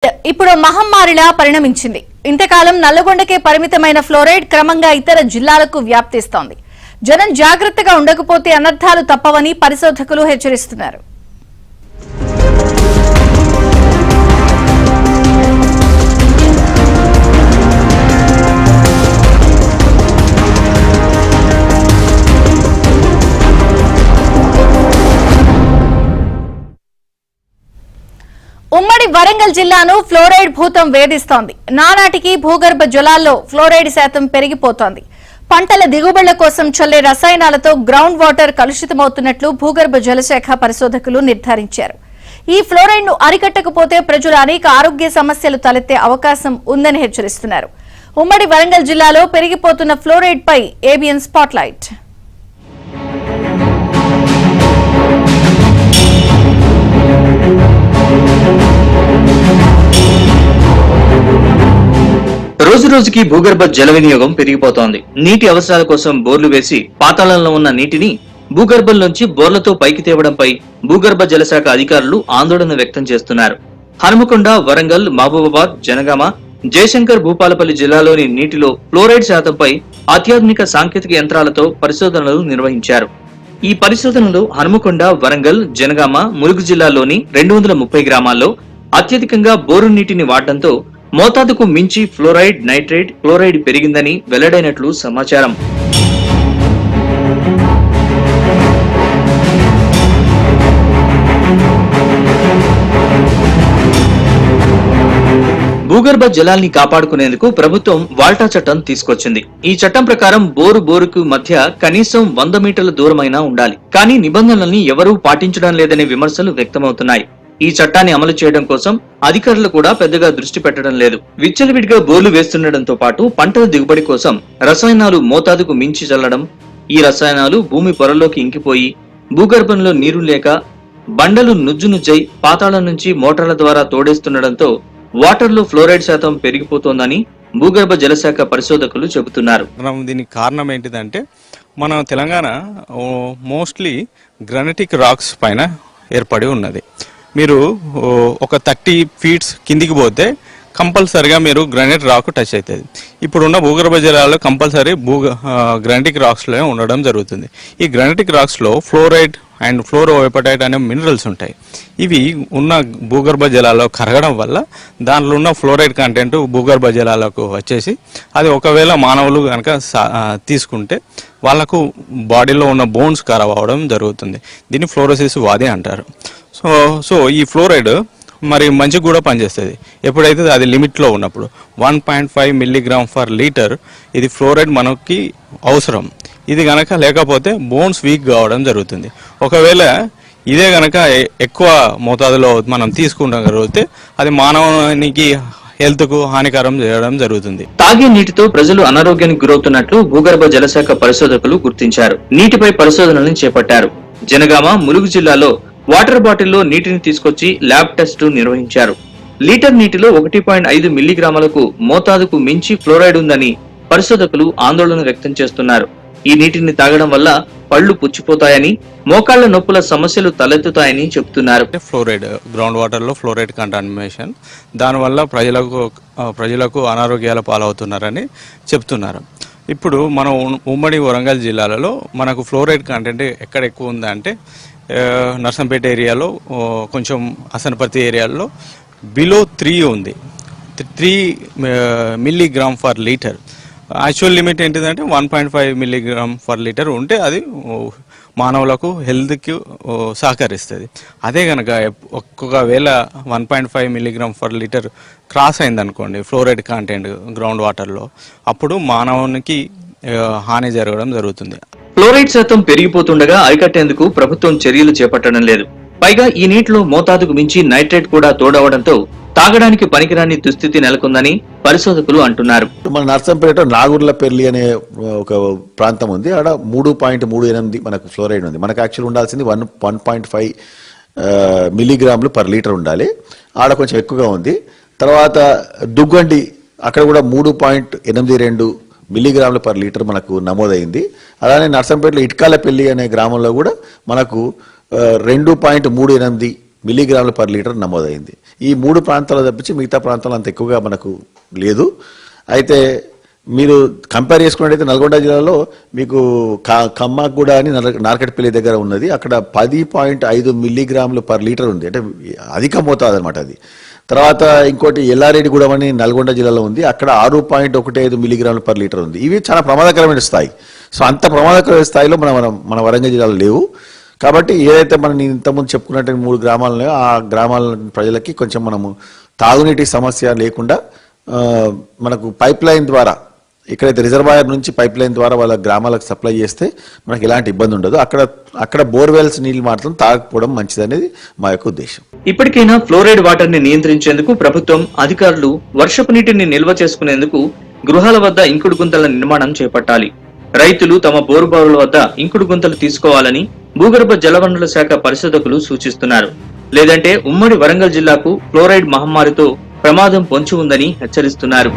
ఇప్పుడు మహమ్మారిలా పరిణమించింది. ఇంతకాలం నల్లగొండకే పరిమితమైన ఫ్లోరైడ్ క్రమంగా ఇతర జిల్లాలకు వ్యాప్తిస్తోంది. జనం జాగ్రత్తగా ఉండకపోతే అనర్థాలు తప్పవని పరిశోధకులు హెచ్చరిస్తున్నారు. ఉమ్మడి వరంగల్ జిల్లాను ఫ్లోరైడ్ భూతం వేధిస్తోంది. నానాటికి భూగర్భ జలాల్లో ఫ్లోరైడ్ శాతం పెరిగిపోతోంది. పంటల దిగుబడుల కోసం చల్లే రసాయనాలతో గ్రౌండ్ వాటర్ కలుషితమవుతున్నట్లు భూగర్భ జలశాఖ పరిశోధకులు నిర్ధారించారు. ఈ ఫ్లోరైడ్ ను అరికట్టకపోతే ప్రజలు అనేక ఆరోగ్య సమస్యలు తలెత్తే అవకాశం ఉందని హెచ్చరిస్తున్నారు. ఉమ్మడి వరంగల్ జిల్లాలో పెరిగిపోతున్న ఫ్లోరైడ్ పై ఏబిఎన్ స్పాట్లైట్. రోజు రోజుకి భూగర్భ జల వినియోగం పెరిగిపోతోంది. నీటి అవసరాల కోసం బోర్లు వేసి పాతాళంలో ఉన్న నీటిని భూగర్భంలోంచి బోర్లతో పైకి తేవడంపై భూగర్భ జలశాఖ అధికారులు ఆందోళన వ్యక్తం చేస్తున్నారు. హనుమకొండ, వరంగల్, మహబూబాబాద్, జనగామ, జయశంకర్ భూపాలపల్లి జిల్లాలోని నీటిలో ఫ్లోరైడ్ శాతంపై అత్యాధునిక సాంకేతిక యంత్రాలతో పరిశోధనలు నిర్వహించారు. ఈ పరిశోధనలు హనుమకొండ, వరంగల్, జనగామ, ములుగు జిల్లాలోని 230 గ్రామాల్లో అత్యధికంగా బోరు నీటిని వాడడంతో మోతాదుకు మించి ఫ్లోరైడ్, నైట్రేట్, క్లోరైడ్ పెరిగిందని వెల్లడైనట్లు సమాచారం. భూగర్భ జలాల్ని కాపాడుకునేందుకు ప్రభుత్వం వాల్టా చట్టం తీసుకొచ్చింది. ఈ చట్టం ప్రకారం బోరుకు మధ్య కనీసం 100 మీటర్ల దూరమైనా ఉండాలి. కానీ నిబంధనల్ని ఎవరూ పాటించడం లేదనే విమర్శలు వ్యక్తమవుతున్నాయి. ఈ చట్టాన్ని అమలు చేయడం కోసం అధికారులు కూడా పెద్దగా దృష్టి పెట్టడం లేదు. విచ్చలవిడిగా బోర్లు వేస్తుండటంతో పాటు పంటల దిగుబడి కోసం రసాయనాలు మోతాదుకు మించి చల్లడం, ఈ రసాయనాలు భూమి పొరలోకి ఇంకిపోయి భూగర్భంలో నీరు లేక బండలు నుజ్జునుజ్జై పాతాళం నుంచి మోటార్ల ద్వారా తోడేస్తుండటంతో వాటర్ లో ఫ్లోరైడ్ శాతం పెరిగిపోతోందని భూగర్భ జలశాఖ పరిశోధకులు చెబుతున్నారు. దీనికి కారణం ఏంటిదంటే మన తెలంగాణ మోస్ట్లీ గ్రానైటిక్ రాక్స్ పైన ఏర్పడి ఉన్నది. మీరు ఒక 30 ఫీట్స్ కిందికి పోతే కంపల్సరిగా మీరు గ్రానైట్ రాక్ టచ్ అవుతుంది. ఇప్పుడున్న భూగర్భ జలాల్లో కంపల్సరీ గ్రానైటిక్ రాక్స్లో ఉండడం జరుగుతుంది. ఈ గ్రానైటిక్ రాక్స్లో ఫ్లోరైడ్ అండ్ ఫ్లోరోఎపటైట్ అనే మినరల్స్ ఉంటాయి. ఇవి ఉన్న భూగర్భ జలాల్లో కరగడం వల్ల దాంట్లో ఉన్న ఫ్లోరైడ్ కంటెంట్ భూగర్భ జలాలకు వచ్చేసి అది ఒకవేళ మానవులు కనుక తీసుకుంటే వాళ్ళకు బాడీలో ఉన్న బోన్స్ ఖరాబ్ అవ్వడం జరుగుతుంది. దీన్ని ఫ్లోరోసిస్ వ్యాధి అంటారు. సో ఈ ఫ్లోరైడ్ మరి మంచిగా కూడా పనిచేస్తుంది ఎప్పుడైతే అది లిమిట్లో ఉన్నప్పుడు. 1.5 మిల్లీగ్రామ్ ఫర్ లీటర్ ఇది ఫ్లోరైడ్ మనకి అవసరం. ఇది కనుక లేకపోతే బోన్స్ వీక్ కావడం జరుగుతుంది. ఒకవేళ ఇదే కనుక ఎక్కువ మోతాదులో మనం తీసుకుంటే అది మానవునికి హెల్త్ కు హానికరం చేయడం జరుగుతుంది. తాగే నీటితో ప్రజలు అనారోగ్యానికి గురవుతున్నట్లు భూగర్భ జలశాఖ పరిశోధకులు గుర్తించారు. నీటిపై పరిశోధనలను చేపట్టారు. జనగామ, ములుగు జిల్లాలో వాటర్ బాటిల్లో నీటిని తీసుకొచ్చి ల్యాబ్ టెస్టు నిర్వహించారు. లీటర్ నీటిలో 1.5 మిల్లీగ్రాములకు మోతాదుకు మించి ఫ్లోరైడ్ ఉందని పరిశోధకులు ఆందోళన వ్యక్తం చేస్తున్నారు. ఈ నీటిని తాగడం వల్ల పళ్లు పుచ్చిపోతాయని, మోకాళ్ల నొప్పుల సమస్యలు తలెత్తుతాయని చెబుతున్నారు. ఫ్లోరైడ్ గ్రౌండ్ వాటర్ లో ఫ్లోరైడ్ కంటామినేషన్, దానివల్ల ప్రజలకు అనారోగ్యాల పాలవుతున్నారని చెప్తున్నారు. ఇప్పుడు మనం ఉమ్మడి వరంగల్ జిల్లాలలో మనకు ఫ్లోరైడ్ కంటెంట్ ఎక్కడ ఎక్కువ ఉందంటే నర్సంపేట ఏరియాలో, కొంచెం హసన్పర్తి ఏరియాలో బిలో 3 ఉంది. 3 milligram per litre. Actual limit ఏంటిదంటే 1.5 మిల్లీగ్రామ్ ఫర్ లీటర్ ఉంటే అది మానవులకు హెల్త్కి సహకరిస్తుంది. అదే కనుక ఒక్కవేళ 1.5 మిల్లీగ్రామ్ ఫర్ లీటర్ క్రాస్ అయిందనుకోండి ఫ్లోరైడ్ కంటెంట్ గ్రౌండ్ వాటర్లో, అప్పుడు మానవునికి హాని జరగడం జరుగుతుంది. ఫ్లోరైడ్ శాతం పెరిగిపోతుండగా అరికట్టేందుకు ప్రభుత్వం చర్యలు చేపట్టడం లేదు. పైగా ఈ నీటిలో మోతాదుకు మించి నైట్రేట్ కూడా తోడవడంతో తాగడానికి పనికిరాని దుస్థితి నెలకొందని పరిశోధకులు అంటున్నారు. మన నర్సంపేట నాగుర్లపల్లి అనే ఒక ప్రాంతం ఉంది. ఆడ 3.38 మనకు ఫ్లోరైడ్ ఉంది. మనకు యాక్చువల్ ఉండాల్సింది 1.5 మిల్లీగ్రాములు పర్ లీటర్ ఉండాలి. ఆడ కొంచెం ఎక్కువగా ఉంది. తర్వాత దుగ్గండి అక్కడ కూడా 3.82 మిల్లీగ్రాముల పర్ లీటర్ మనకు నమోదైంది. అలానే నర్సంపేటలో ఇట్కాలపల్లి అనే గ్రామంలో కూడా మనకు 2.38 మిల్లీగ్రాములు పర్ లీటర్ నమోదైంది. ఈ 3 ప్రాంతాలు తప్పించి మిగతా ప్రాంతాలు అంత ఎక్కువగా మనకు లేదు. అయితే మీరు కంపేర్ చేసుకున్నట్టయితే నల్గొండ జిల్లాలో మీకు కమ్మాగూడ అని నార్కట్పల్లి దగ్గర ఉన్నది, అక్కడ 10.5 మిల్లీగ్రాములు పర్ లీటర్ ఉంది, అంటే అధిక మోతాదు అనమాట అది. తర్వాత ఇంకోటి ఎల్లారెడ్డిగూడెం అని నల్గొండ జిల్లాలో ఉంది, అక్కడ 6.15 మిల్లీగ్రాములు పర్ లీటర్ ఉంది. ఇవి చాలా ప్రమాదకరమైన స్థాయి. సో అంత ప్రమాదకరమైన స్థాయిలో మన వరంగల్ జిల్లాలో లేవు. కాబట్టి ఏదైతే మనం నేను ఇంతకుముందు చెప్పుకున్నట్టు 3 గ్రామాలు ఉన్నాయో ఆ గ్రామాల ప్రజలకి కొంచెం మనము తాగునీటి సమస్య లేకుండా మనకు పైప్ లైన్ ద్వారా, ఎక్కడైతే రిజర్వాయర్ నుంచి పైప్ లైన్ ద్వారా వాళ్ళ గ్రామాలకు సప్లై చేస్తే మనకి ఎలాంటి ఇబ్బంది ఉండదు. అక్కడ బోర్వెల్స్ నీళ్లు మాత్రం తాగకపోవడం మంచిదనేది మా యొక్క ఉద్దేశం. ఇప్పటికైనా ఫ్లోరైడ్ వాటర్ ని నియంత్రించేందుకు ప్రభుత్వం అధికారులు వర్షపు నీటిని నిల్వ చేసుకునేందుకు గృహాల వద్ద ఇంకుడు గుంతల నిర్మాణం చేపట్టాలి. రైతులు తమ బోరుబావుల వద్ద ఇంకుడు గుంతలు తీసుకోవాలని భూగర్భ జలవనరుల శాఖ పరిశోధకులు సూచిస్తున్నారు. లేదంటే ఉమ్మడి వరంగల్ జిల్లాకు ఫ్లోరైడ్ మహమ్మారితో ప్రమాదం పొంచి ఉందని హెచ్చరిస్తున్నారు.